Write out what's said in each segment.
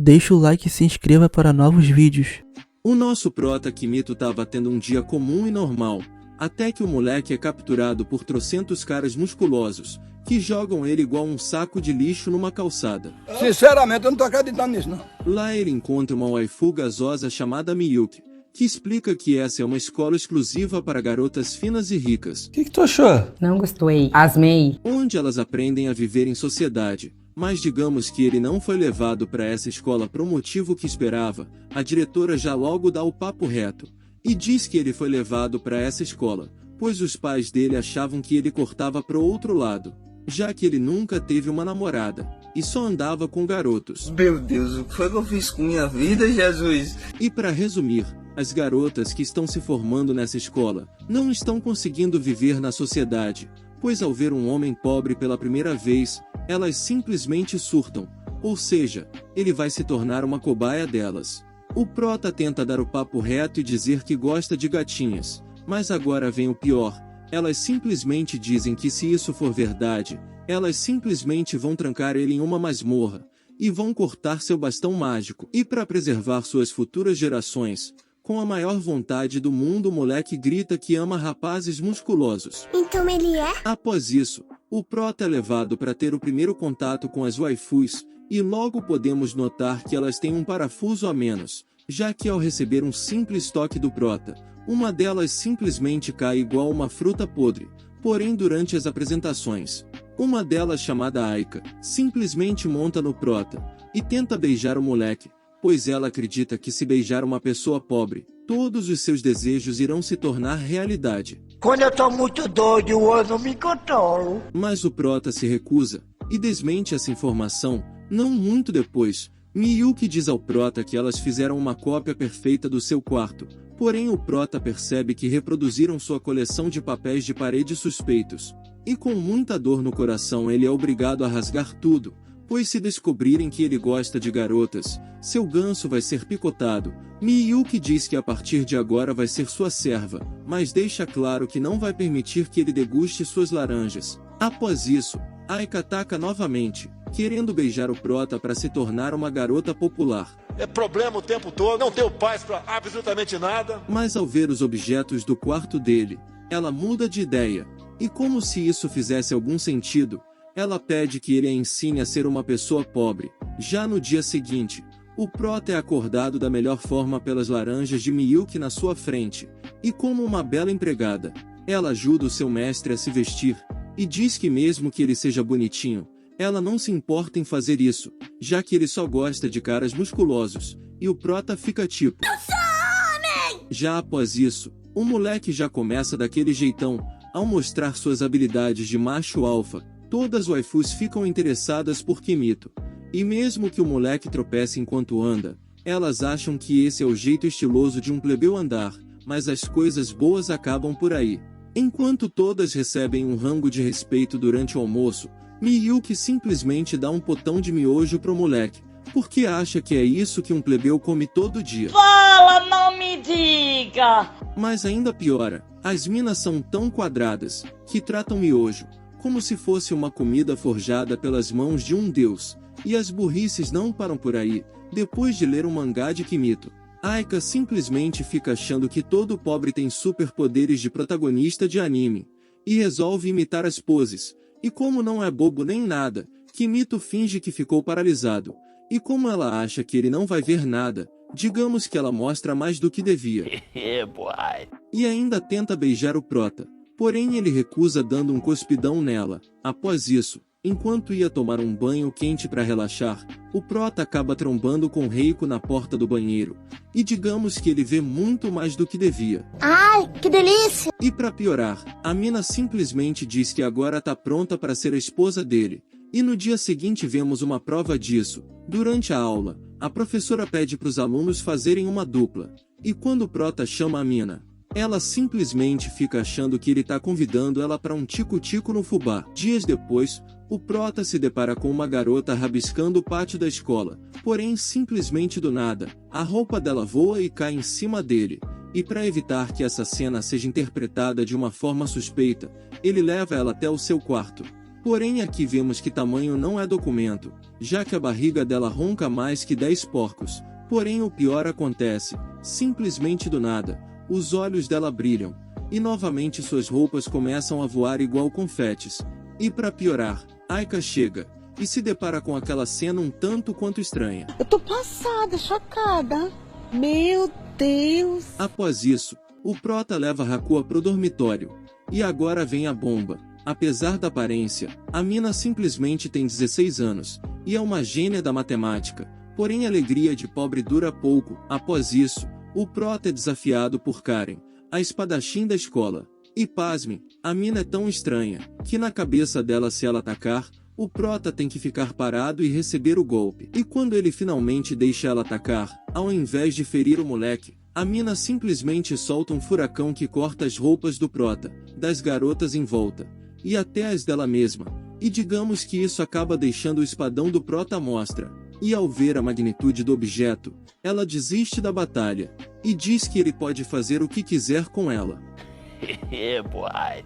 Deixa o like e se inscreva para novos vídeos. O nosso prota Kimito tava tendo um dia comum e normal, até que o moleque é capturado por trocentos caras musculosos, que jogam ele igual um saco de lixo numa calçada. Sinceramente, eu não tô acreditando nisso, não. Lá ele encontra uma waifu gasosa chamada Miyuki, que explica que essa é uma escola exclusiva para garotas finas e ricas. O que tu achou? Não gostei. Asmei. Onde elas aprendem a viver em sociedade. Mas digamos que ele não foi levado para essa escola pro motivo que esperava, a diretora já logo dá o papo reto. E diz que ele foi levado para essa escola, pois os pais dele achavam que ele cortava pro outro lado, já que ele nunca teve uma namorada, e só andava com garotos. Meu Deus, o que foi que eu fiz com minha vida, Jesus? E para resumir, as garotas que estão se formando nessa escola não estão conseguindo viver na sociedade, pois ao ver um homem pobre pela primeira vez, elas simplesmente surtam, ou seja, ele vai se tornar uma cobaia delas. O prota tenta dar o papo reto e dizer que gosta de gatinhas, mas agora vem o pior, elas simplesmente dizem que se isso for verdade, elas simplesmente vão trancar ele em uma masmorra, e vão cortar seu bastão mágico. E para preservar suas futuras gerações, com a maior vontade do mundo, o moleque grita que ama rapazes musculosos. Então ele é? Após isso, o prota é levado para ter o primeiro contato com as waifus, e logo podemos notar que elas têm um parafuso a menos, já que ao receber um simples toque do prota, uma delas simplesmente cai igual uma fruta podre. Porém, durante as apresentações, uma delas, chamada Aika, simplesmente monta no prota e tenta beijar o moleque, pois ela acredita que se beijar uma pessoa pobre, todos os seus desejos irão se tornar realidade. Quando eu tô muito doido, eu não me controlo. Mas o prota se recusa e desmente essa informação. Não muito depois, Miyuki diz ao prota que elas fizeram uma cópia perfeita do seu quarto, porém o prota percebe que reproduziram sua coleção de papéis de parede suspeitos. E com muita dor no coração ele é obrigado a rasgar tudo, pois se descobrirem que ele gosta de garotas, seu ganso vai ser picotado. Miyuki diz que a partir de agora vai ser sua serva, mas deixa claro que não vai permitir que ele deguste suas laranjas. Após isso, Aika ataca novamente, querendo beijar o prota para se tornar uma garota popular. É problema o tempo todo, não tenho paz para absolutamente nada. Mas ao ver os objetos do quarto dele, ela muda de ideia, e como se isso fizesse algum sentido, ela pede que ele a ensine a ser uma pessoa pobre. Já no dia seguinte, o prota é acordado da melhor forma pelas laranjas de Miyuki na sua frente, e como uma bela empregada, ela ajuda o seu mestre a se vestir, e diz que mesmo que ele seja bonitinho, ela não se importa em fazer isso, já que ele só gosta de caras musculosos, e o prota fica tipo: eu sou homem! Já após isso, o moleque já começa daquele jeitão, ao mostrar suas habilidades de macho alfa, todas as waifus ficam interessadas por Kimito. E mesmo que o moleque tropece enquanto anda, elas acham que esse é o jeito estiloso de um plebeu andar, mas as coisas boas acabam por aí. Enquanto todas recebem um rango de respeito durante o almoço, Miyuki simplesmente dá um potão de miojo pro moleque, porque acha que é isso que um plebeu come todo dia. Fala, não me diga! Mas ainda piora, as minas são tão quadradas, que tratam miojo como se fosse uma comida forjada pelas mãos de um deus. E as burrices não param por aí. Depois de ler um mangá de Kimito, Aika simplesmente fica achando que todo pobre tem superpoderes de protagonista de anime, e resolve imitar as poses. E como não é bobo nem nada, Kimito finge que ficou paralisado. E como ela acha que ele não vai ver nada, digamos que ela mostra mais do que devia. E ainda tenta beijar o prota, porém ele recusa dando um cuspidão nela. Após isso, enquanto ia tomar um banho quente para relaxar, o prota acaba trombando com Reiko na porta do banheiro. E digamos que ele vê muito mais do que devia. Ai, que delícia! E para piorar, a mina simplesmente diz que agora tá pronta para ser a esposa dele. E no dia seguinte vemos uma prova disso. Durante a aula, a professora pede para os alunos fazerem uma dupla. E quando o prota chama a mina, ela simplesmente fica achando que ele tá convidando ela para um tico-tico no fubá. Dias depois, o prota se depara com uma garota rabiscando o pátio da escola, porém simplesmente do nada, a roupa dela voa e cai em cima dele. E para evitar que essa cena seja interpretada de uma forma suspeita, ele leva ela até o seu quarto. Porém aqui vemos que tamanho não é documento, já que a barriga dela ronca mais que 10 porcos. Porém o pior acontece, simplesmente do nada, os olhos dela brilham, e novamente suas roupas começam a voar igual confetes. E para piorar, Aika chega, e se depara com aquela cena um tanto quanto estranha. Eu tô passada, chocada. Meu Deus. Após isso, o prota leva Hakua pro dormitório. E agora vem a bomba. Apesar da aparência, a mina simplesmente tem 16 anos, e é uma gênia da matemática. Porém a alegria de pobre dura pouco. Após isso, o prota é desafiado por Karen, a espadachim da escola. E pasmem, a mina é tão estranha, que na cabeça dela se ela atacar, o prota tem que ficar parado e receber o golpe. E quando ele finalmente deixa ela atacar, ao invés de ferir o moleque, a mina simplesmente solta um furacão que corta as roupas do prota, das garotas em volta, e até as dela mesma. E digamos que isso acaba deixando o espadão do prota à mostra. E ao ver a magnitude do objeto, ela desiste da batalha, e diz que ele pode fazer o que quiser com ela.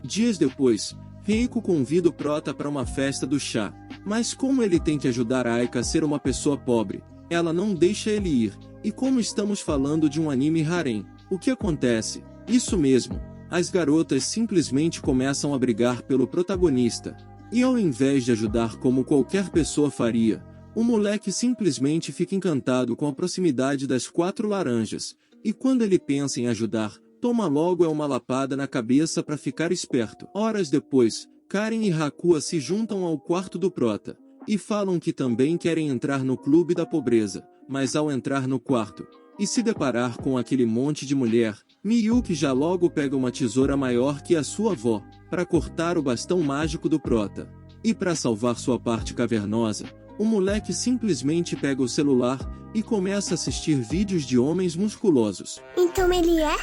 Dias depois, Reiko convida o prota para uma festa do chá, mas como ele tem que ajudar a Aika a ser uma pessoa pobre, ela não deixa ele ir. E como estamos falando de um anime harem, o que acontece? Isso mesmo, as garotas simplesmente começam a brigar pelo protagonista, e ao invés de ajudar como qualquer pessoa faria, o moleque simplesmente fica encantado com a proximidade das 4 laranjas, e quando ele pensa em ajudar, toma logo uma lapada na cabeça para ficar esperto. Horas depois, Karen e Hakua se juntam ao quarto do prota, e falam que também querem entrar no clube da pobreza, mas ao entrar no quarto, e se deparar com aquele monte de mulher, Miyuki já logo pega uma tesoura maior que a sua avó, para cortar o bastão mágico do prota. E para salvar sua parte cavernosa, o moleque simplesmente pega o celular, e começa a assistir vídeos de homens musculosos. Então ele é?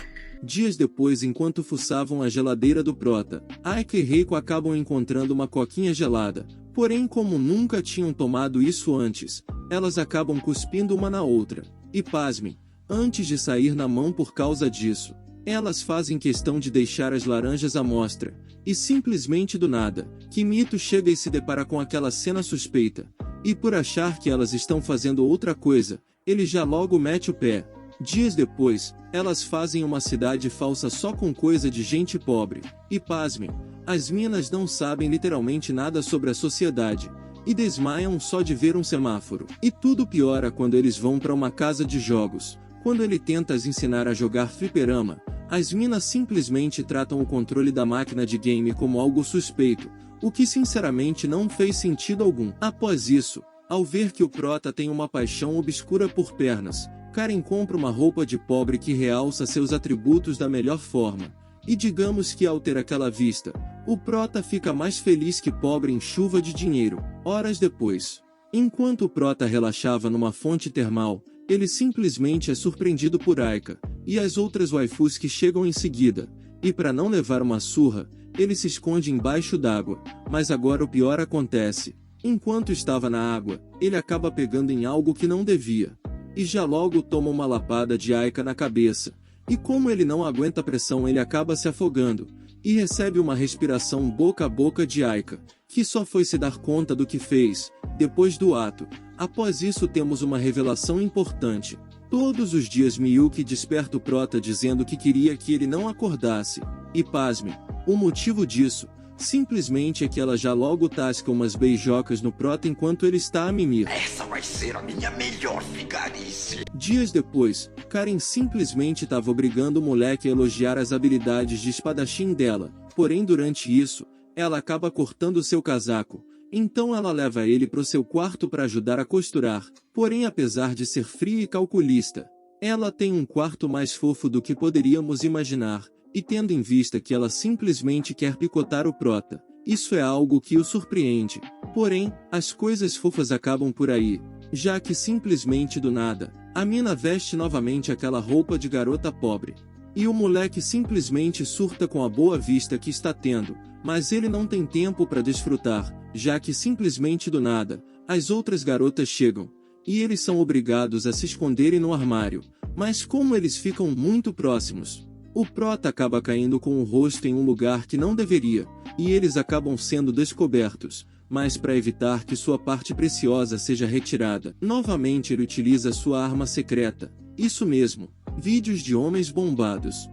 Dias depois, enquanto fuçavam a geladeira do prota, Aika e Reiko acabam encontrando uma coquinha gelada, porém como nunca tinham tomado isso antes, elas acabam cuspindo uma na outra. E pasmem, antes de sair na mão por causa disso, elas fazem questão de deixar as laranjas à mostra, e simplesmente do nada, Kimito chega e se depara com aquela cena suspeita, e por achar que elas estão fazendo outra coisa, ele já logo mete o pé. Dias depois, elas fazem uma cidade falsa só com coisa de gente pobre, e pasmem, as minas não sabem literalmente nada sobre a sociedade, e desmaiam só de ver um semáforo. E tudo piora quando eles vão para uma casa de jogos. Quando ele tenta as ensinar a jogar fliperama, as minas simplesmente tratam o controle da máquina de game como algo suspeito, o que sinceramente não fez sentido algum. Após isso, ao ver que o prota tem uma paixão obscura por pernas, Karen compra uma roupa de pobre que realça seus atributos da melhor forma. E digamos que ao ter aquela vista, o prota fica mais feliz que pobre em chuva de dinheiro. Horas depois, enquanto o prota relaxava numa fonte termal, ele simplesmente é surpreendido por Aika, e as outras waifus que chegam em seguida, e para não levar uma surra, ele se esconde embaixo d'água. Mas agora o pior acontece. Enquanto estava na água, ele acaba pegando em algo que não devia, e já logo toma uma lapada de Aika na cabeça. E como ele não aguenta a pressão, ele acaba se afogando, e recebe uma respiração boca a boca de Aika, que só foi se dar conta do que fez, depois do ato. Após isso temos uma revelação importante. Todos os dias Miyuki desperta o prota dizendo que queria que ele não acordasse, e pasmem, o motivo disso, simplesmente é que ela já logo tasca umas beijocas no prota enquanto ele está a mimir. Essa vai ser a minha melhor vigarice. Dias depois, Karen simplesmente estava obrigando o moleque a elogiar as habilidades de espadachim dela, porém durante isso, ela acaba cortando seu casaco, então ela leva ele pro seu quarto para ajudar a costurar, porém apesar de ser fria e calculista, ela tem um quarto mais fofo do que poderíamos imaginar, e tendo em vista que ela simplesmente quer picotar o prota, isso é algo que o surpreende. Porém, as coisas fofas acabam por aí, já que simplesmente do nada, a mina veste novamente aquela roupa de garota pobre. E o moleque simplesmente surta com a boa vista que está tendo, mas ele não tem tempo para desfrutar, já que simplesmente do nada, as outras garotas chegam, e eles são obrigados a se esconderem no armário, mas como eles ficam muito próximos, O prota acaba caindo com o rosto em um lugar que não deveria, e eles acabam sendo descobertos, mas para evitar que sua parte preciosa seja retirada, novamente ele utiliza sua arma secreta. Isso mesmo, vídeos de homens bombados.